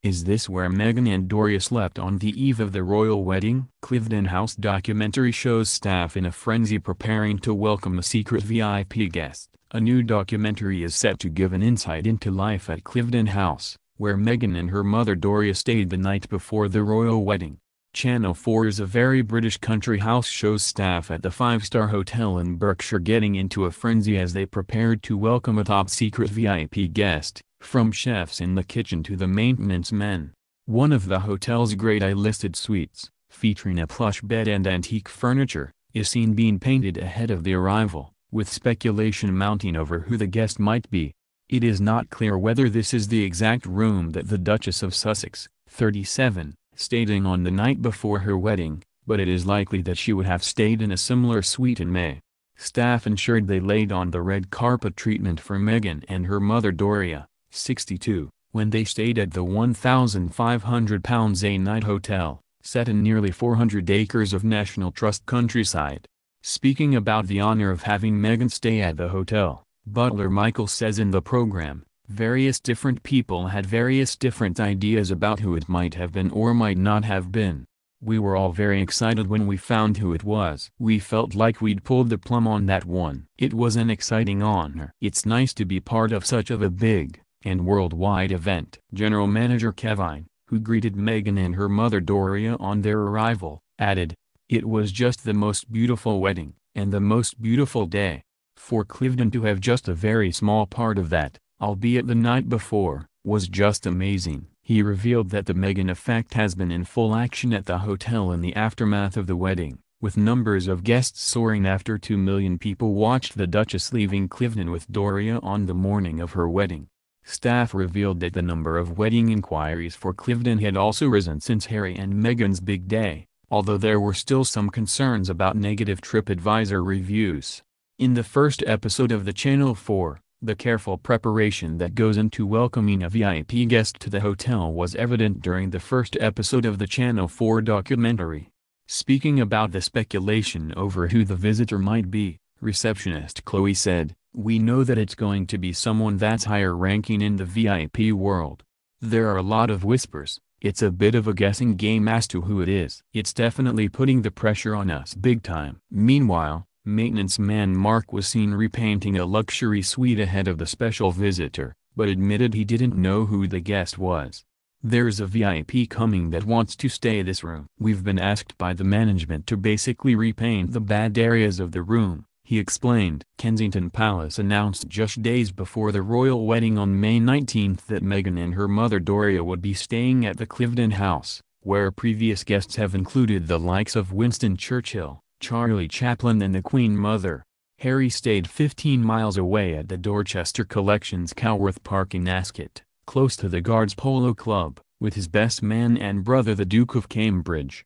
Is this where Meghan and Doria slept on the eve of the royal wedding? Cliveden House documentary shows staff in a frenzy preparing to welcome a secret VIP guest. A new documentary is set to give an insight into life at Cliveden House, where Meghan and her mother Doria stayed the night before the royal wedding. Channel 4's A Very British Country House shows staff at the five-star hotel in Berkshire getting into a frenzy as they prepared to welcome a top-secret VIP guest, from chefs in the kitchen to the maintenance men. One of the hotel's grade I-listed suites, featuring a plush bed and antique furniture, is seen being painted ahead of the arrival, with speculation mounting over who the guest might be. It is not clear whether this is the exact room that the Duchess of Sussex, 37, stayed in on the night before her wedding, but it is likely that she would have stayed in a similar suite in May. Staff ensured they laid on the red carpet treatment for Meghan and her mother Doria, 62, when they stayed at the £1,500 a night hotel, set in nearly 400 acres of National Trust countryside. Speaking about the honor of having Meghan stay at the hotel, butler Michael says in the program, various different people had various different ideas about who it might have been or might not have been. We were all very excited when we found who it was. We felt like we'd pulled the plum on that one. It was an exciting honor. It's nice to be part of such of a big and worldwide event. General Manager Kevin, who greeted Meghan and her mother Doria on their arrival, added, "It was just the most beautiful wedding, and the most beautiful day. For Cliveden to have just a very small part of that, albeit the night before, was just amazing." He revealed that the Meghan effect has been in full action at the hotel in the aftermath of the wedding, with numbers of guests soaring after 2 million people watched the Duchess leaving Cliveden with Doria on the morning of her wedding. Staff revealed that the number of wedding inquiries for Cliveden had also risen since Harry and Meghan's big day, although there were still some concerns about negative TripAdvisor reviews. In the first episode of the Channel 4, the careful preparation that goes into welcoming a VIP guest to the hotel was evident during the first episode of the Channel 4 documentary. Speaking about the speculation over who the visitor might be, receptionist Chloe said, "We know that it's going to be someone that's higher ranking in the VIP world. There are a lot of whispers. It's a bit of a guessing game as to who it is. It's definitely putting the pressure on us big time." Meanwhile, maintenance man Mark was seen repainting a luxury suite ahead of the special visitor, but admitted he didn't know who the guest was. "There's a VIP coming that wants to stay this room. We've been asked by the management to basically repaint the bad areas of the room," he explained. Kensington Palace announced just days before the royal wedding on May 19 that Meghan and her mother Doria would be staying at the Cliveden House, where previous guests have included the likes of Winston Churchill, Charlie Chaplin and the Queen Mother. Harry stayed 15 miles away at the Dorchester Collection's Coworth Park in Ascot, close to the Guards Polo Club, with his best man and brother the Duke of Cambridge.